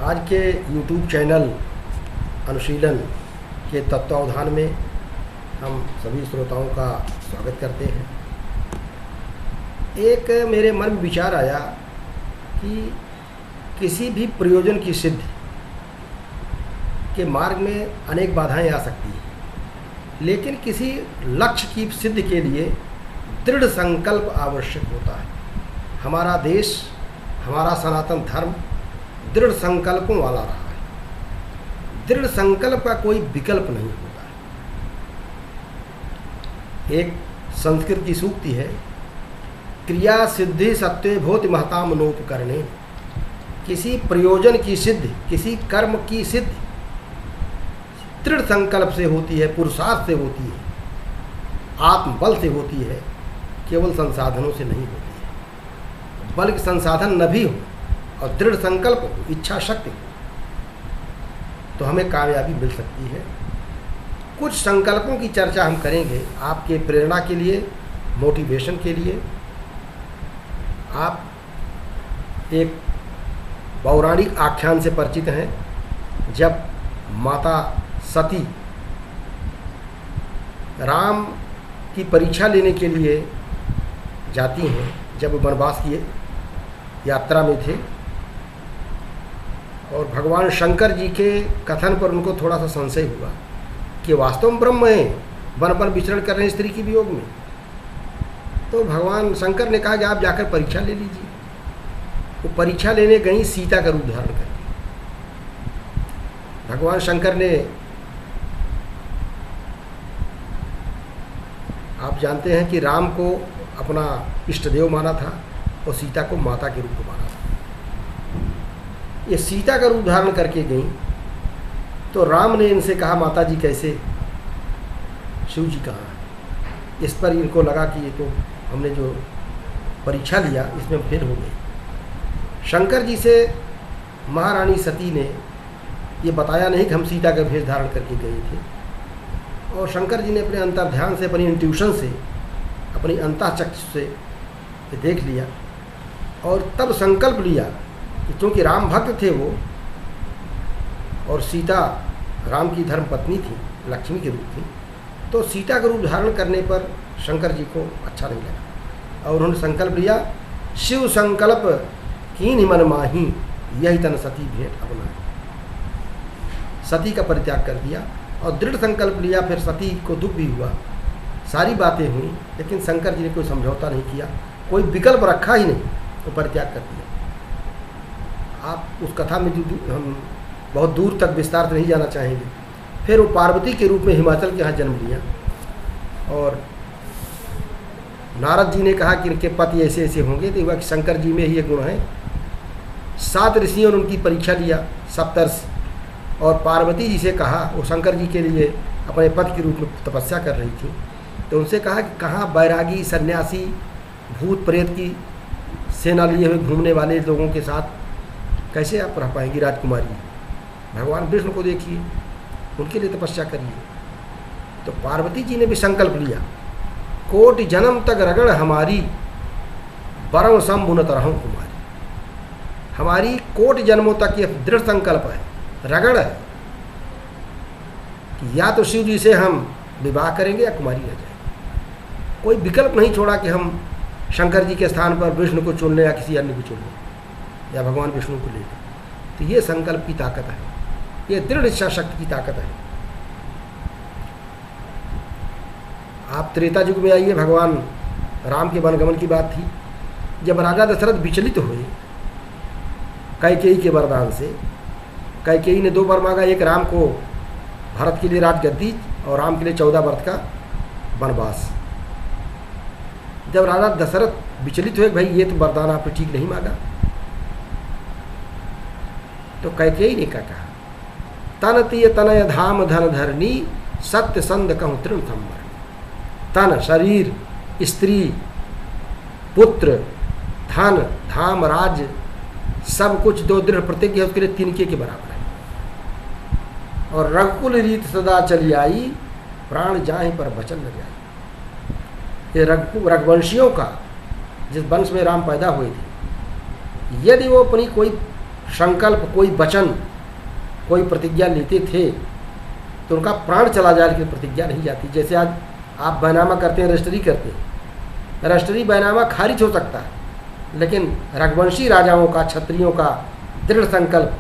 आज के YouTube channel अनुशीलन के तत्वावधान में हम सभी श्रोताओं का स्वागत करते हैं। एक मेरे मन में विचार आया कि किसी भी प्रयोजन की सिद्धि के मार्ग में अनेक बाधाएं आ सकती हैं, लेकिन किसी लक्ष्य की सिद्धि के लिए दृढ़ संकल्प आवश्यक होता है। हमारा देश, हमारा सनातन धर्म दृढ़ संकल्पों वाला रहा है। दृढ़ संकल्प का कोई विकल्प नहीं होता है। एक संस्कृत की सूक्ति है, क्रिया सिद्धि सत्वे भूति महताम नोपकरणे। किसी प्रयोजन की सिद्धि, किसी कर्म की सिद्धि दृढ़ संकल्प से होती है, पुरुषार्थ से होती है, आत्मबल से होती है, केवल संसाधनों से नहीं होती है। बल्कि संसाधन न भी हो और दृढ़ संकल्प हो, इच्छा शक्ति हो, तो हमें कामयाबी मिल सकती है। कुछ संकल्पों की चर्चा हम करेंगे आपके प्रेरणा के लिए, मोटिवेशन के लिए। आप एक पौराणिक आख्यान से परिचित हैं। जब माता सती राम की परीक्षा लेने के लिए जाती हैं, जब वो वनवास की यात्रा में थे और भगवान शंकर जी के कथन पर उनको थोड़ा सा संशय हुआ कि वास्तव में ब्रह्म है, वन पर विचरण कर रहे हैं स्त्री की वियोग में। तो भगवान शंकर ने कहा कि आप जाकर परीक्षा ले लीजिए। वो परीक्षा लेने गई सीता का रूप धारण करके। भगवान शंकर ने, आप जानते हैं कि राम को अपना इष्ट देव माना था और सीता को माता के रूप में माना था। ये सीता का रूप धारण करके गई तो राम ने इनसे कहा, माता जी कैसे, शिव जी कहाँ। इस पर इनको लगा कि ये तो हमने जो परीक्षा लिया इसमें फेल हो गई। शंकर जी से महारानी सती ने ये बताया नहीं कि हम सीता का भेष धारण करके गए थे, और शंकर जी ने अपने अंतर्ध्यान से, अपनी इंट्यूशन से, अपनी अंतःचक्षु से देख लिया और तब संकल्प लिया कि चूँकि राम भक्त थे वो और सीता राम की धर्म पत्नी थी, लक्ष्मी के रूप थी, तो सीता का रूप धारण करने पर शंकर जी को अच्छा नहीं लगा और उन्होंने संकल्प लिया, शिव संकल्प कीन मन माही यही तन सती भेंट अपना। सती का परित्याग कर दिया और दृढ़ संकल्प लिया। फिर सती को दुख भी हुआ, सारी बातें हुई, लेकिन शंकर जी ने कोई समझौता नहीं किया, कोई विकल्प रखा ही नहीं, तो परित्याग कर दिया। आप उस कथा में हम बहुत दूर तक विस्तार से नहीं जाना चाहेंगे। फिर वो पार्वती के रूप में हिमाचल के यहाँ जन्म लिया और नारद जी ने कहा कि इनके पति ऐसे ऐसे होंगे, तो हुआ कि शंकर जी में ही ये गुण है। 7 ऋषियों ने उनकी परीक्षा लिया, सप्तर्षि, और पार्वती जी से कहा, वो शंकर जी के लिए अपने पति के रूप में तपस्या कर रही थी, तो उनसे कहा कि कहाँ बैरागी सन्यासी भूत प्रेत की सेना लिए हुए घूमने वाले लोगों के साथ कैसे आप रह पाएंगी राजकुमारी। भगवान विष्णु को देखिए, उनके लिए तपस्या करिए। तो पार्वती जी ने भी संकल्प लिया, कोटि जन्म तक रगड़ हमारी बरम संबुनत रहूं कुमारी। हमारी कोटि जन्मों तक ये दृढ़ संकल्प है, रगड़ है कि या तो शिव जी से हम विवाह करेंगे या कुमारी रह जाएगी। कोई विकल्प नहीं छोड़ा कि हम शंकर जी के स्थान पर विष्णु को चुन लें या किसी अन्य को चुन लें या भगवान विष्णु को ले लें। तो ये संकल्प की ताकत है, ये दृढ़ इच्छा शक्ति की ताकत है। आप त्रेता युग में आइए, भगवान राम के वनगमन की बात थी। जब राजा दशरथ विचलित हुए कैकेयी के वरदान से, कैकेयी ने 2 वर मांगा, एक राम को भारत के लिए राजगद्दी और राम के लिए 14 वर्ष का वनवास। जब राजा दशरथ विचलित हुए, भाई ये तो वरदान आपने ठीक नहीं मांगा, तो कैकेयी ने क्या कहा, तन तीय तनय धाम धन धरनी सत्य संद कहूँ तृण संवरण। तन शरीर, स्त्री, पुत्र, धन, धाम, राज्य, सब कुछ 2 दृढ़ प्रतिज्ञा है उसके लिए तिनके के बराबर है। और रघुकुल रीत सदा चली आई, प्राण जाहि पर वचन न जाए। ये रघुवंशियों का, जिस वंश में राम पैदा हुए थे, यदि वो अपनी कोई संकल्प, कोई वचन, कोई प्रतिज्ञा लेते थे तो उनका प्राण चला जाए लेकिन प्रतिज्ञा नहीं जाती। जैसे आज आप बैनामा करते हैं, रजिस्ट्री करते हैं, रजिस्ट्री बैनामा खारिज हो सकता है, लेकिन रघुवंशी राजाओं का, क्षत्रियों का दृढ़ संकल्प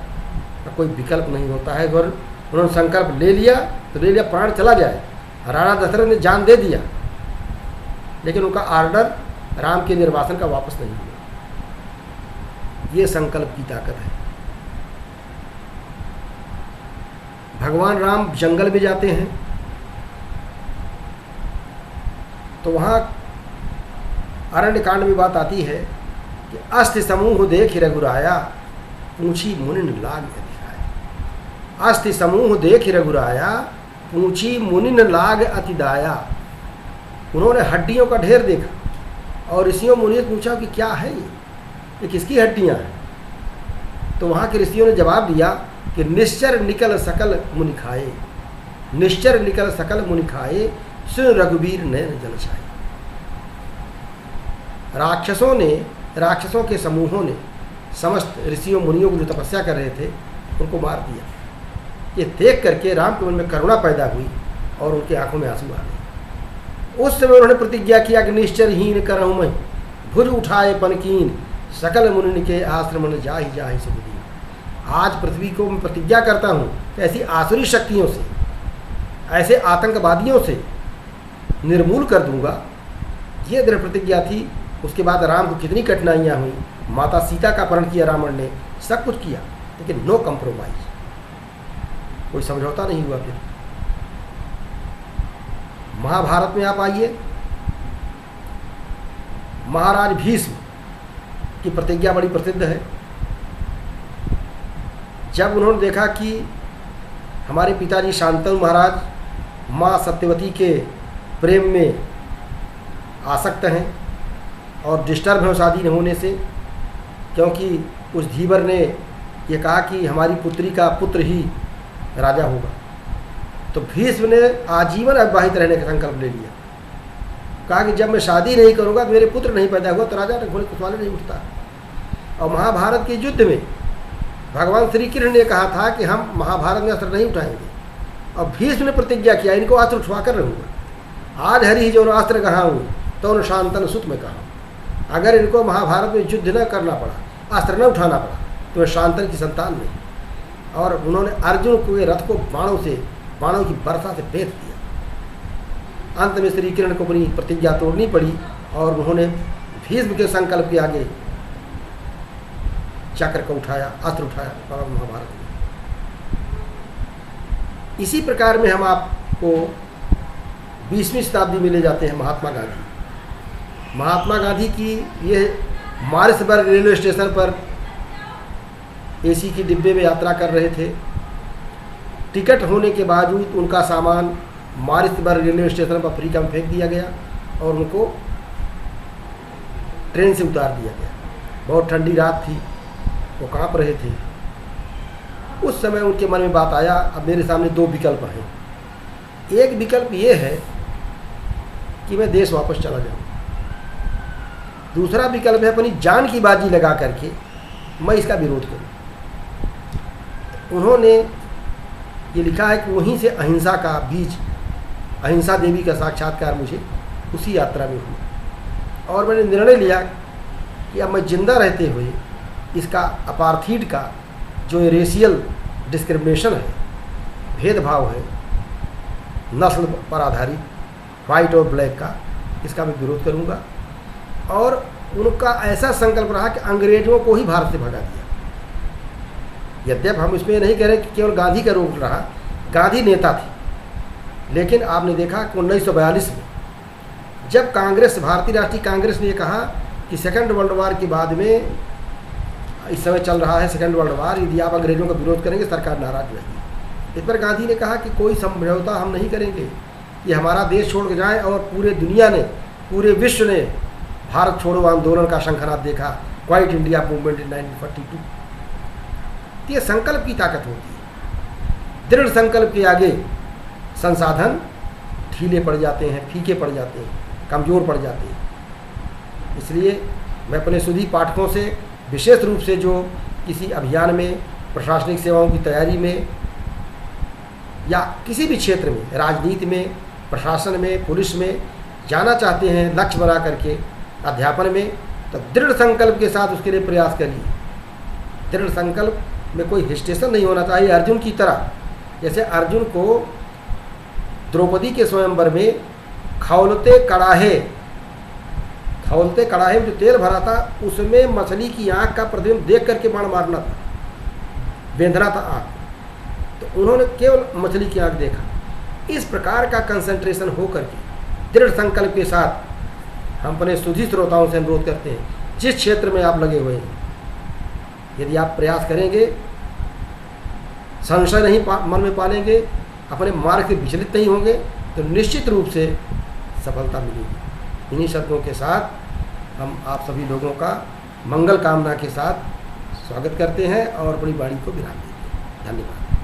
का कोई विकल्प नहीं होता है। अगर उन्होंने संकल्प ले लिया तो ले लिया, प्राण चला जाए। राणा दशरथ ने जान दे दिया लेकिन उनका आर्डर राम के निर्वासन का वापस नहीं हुआ। ये संकल्प की ताकत है। भगवान राम जंगल में जाते हैं तो वहाँ अरण्य कांड में बात आती है कि अस्ति समूह देख रघुराया, पूछी मुनिन लाग अतिदाया। अस्ति समूह देख रघुराया, पूछी मुनिन लाग अतिदाया। उन्होंने हड्डियों का ढेर देखा और ऋषियों मुनियों से पूछा कि क्या है ये किसकी हड्डियाँ हैं। तो वहाँ के ऋषियों ने जवाब दिया कि निश्चर निकल सकल मुनि खाए, निश्चर निकल सकल मुनि खाए, सुन रघुवीर नयन जल छाए। राक्षसों के समूहों ने समस्त ऋषियों मुनियों को जो तपस्या कर रहे थे उनको मार दिया। ये देख करके राम के मन में करुणा पैदा हुई और उनकी आंखों में आंसू आ गए। उस समय उन्होंने प्रतिज्ञा किया कि निश्चरहीन करहूँ मैं, भुज उठाए पनकीन, सकल मुनि के आश्रमन जाहि जाहि सुखदीन। आज पृथ्वी को मैं प्रतिज्ञा करता हूँ कि ऐसी आसुरी शक्तियों से, ऐसे आतंकवादियों से निर्मूल कर दूंगा। ये दृढ़ प्रतिज्ञा थी। उसके बाद राम को कितनी कठिनाइयाँ हुई, माता सीता का अपहरण किया रावण ने, सब कुछ किया, लेकिन नो कंप्रोमाइज, कोई समझौता नहीं हुआ। फिर महाभारत में आप आइए, महाराज भीष्म की प्रतिज्ञा बड़ी प्रसिद्ध है। जब उन्होंने देखा कि हमारे पिताजी शांतनु महाराज माँ सत्यवती के प्रेम में आसक्त हैं और डिस्टर्ब हैं शादी न होने से, क्योंकि उस धीवर ने ये कहा कि हमारी पुत्री का पुत्र ही राजा होगा, तो भीष्म ने आजीवन अविवाहित रहने का संकल्प ले लिया। कहा कि जब मैं शादी नहीं करूँगा तो मेरे पुत्र नहीं पैदा हुआ तो राजा घोड़े कुतवाले नहीं उठता। और महाभारत के युद्ध में भगवान श्री कृष्ण ने कहा था कि हम महाभारत में अस्त्र नहीं उठाएंगे, और भीष्म ने प्रतिज्ञा किया इनको अस्त्र उठवा कर रहूँगा। आज हरि जो अस्त्र कहा हूँ तो उन शांतनु सुत में कहा, अगर इनको महाभारत में युद्ध न करना पड़ा, अस्त्र न उठाना पड़ा, तो वे शांतनु की संतान नहीं। और उन्होंने अर्जुन के रथ को बाणों की वर्षा से भेद दिया। अंत में श्री कृष्ण को अपनी प्रतिज्ञा तोड़नी पड़ी और उन्होंने भीष्म के संकल्प के आगे चक्र को उठाया, अस्त्र उठाया महाभारत में। इसी प्रकार में हम आपको 20वीं शताब्दी में ले जाते हैं। महात्मा गांधी की ये मारिसबर्ग रेलवे स्टेशन पर एसी की डिब्बे में यात्रा कर रहे थे। टिकट होने के बावजूद उनका सामान मारिसबर्ग रेलवे स्टेशन पर अफ्रीका में फेंक दिया गया और उनको ट्रेन से उतार दिया गया। बहुत ठंडी रात थी, वो कांप रहे थे। उस समय उनके मन में बात आया, अब मेरे सामने दो विकल्प हैं। एक विकल्प ये है कि मैं देश वापस चला जाऊं, दूसरा विकल्प है अपनी जान की बाजी लगा करके मैं इसका विरोध करूं। उन्होंने ये लिखा है कि वहीं से अहिंसा का बीज, अहिंसा देवी का साक्षात्कार मुझे उसी यात्रा में हुआ और मैंने निर्णय लिया कि अब मैं जिंदा रहते हुए इसका अपार्थीड का जो रेशियल डिस्क्रिमिनेशन है, भेदभाव है नस्ल पर आधारित, वाइट और ब्लैक का, इसका मैं विरोध करूंगा। और उनका ऐसा संकल्प रहा कि अंग्रेजों को ही भारत से भगा दिया। यद्यप हम इसमें नहीं कह रहे कि केवल गांधी का रोल रहा, गांधी नेता थे, लेकिन आपने देखा कि 1942 में जब कांग्रेस, भारतीय राष्ट्रीय कांग्रेस ने कहा कि सेकेंड वर्ल्ड वार के बाद में, इस समय चल रहा है सेकेंड वर्ल्ड वार, यदि आप अंग्रेजों का विरोध करेंगे सरकार नाराज रहेगी। इस पर गांधी ने कहा कि कोई समझौता हम नहीं करेंगे, ये हमारा देश छोड़ के जाएँ। और पूरे दुनिया ने, पूरे विश्व ने भारत छोड़ो आंदोलन का शंखनाद देखा, क्वाइट इंडिया मूवमेंट इन 1942। ये संकल्प की ताकत होती है। दृढ़ संकल्प के आगे संसाधन ढीले पड़ जाते हैं, फीके पड़ जाते हैं, कमज़ोर पड़ जाते हैं। इसलिए मैं अपने सुधी पाठकों से विशेष रूप से जो किसी अभियान में, प्रशासनिक सेवाओं की तैयारी में या किसी भी क्षेत्र में, राजनीति में, प्रशासन में, पुलिस में जाना चाहते हैं लक्ष्य बना करके, अध्यापन में, तो दृढ़ संकल्प के साथ उसके लिए प्रयास करिए। दृढ़ संकल्प में कोई हिस्टेशन नहीं होना चाहिए। अर्जुन की तरह, जैसे अर्जुन को द्रौपदी के स्वयंवर में खौलते कड़ाहे में जो तेल भरा था उसमें मछली की आंख का प्रतिबिंब देख करके बाण मारना था, बेंधना था आंख, तो उन्होंने केवल मछली की आंख देखा। इस प्रकार का कंसंट्रेशन हो करके दृढ़ संकल्प के साथ हम अपने सुधी श्रोताओं से अनुरोध करते हैं, जिस क्षेत्र में आप लगे हुए हैं, यदि आप प्रयास करेंगे, संशय नहीं मन में पालेंगे, अपने मार्ग से विचलित नहीं होंगे, तो निश्चित रूप से सफलता मिलेगी। इन्हीं शब्दों के साथ हम आप सभी लोगों का मंगल कामना के साथ स्वागत करते हैं और अपनी वाणी को विराम देते हैं। धन्यवाद।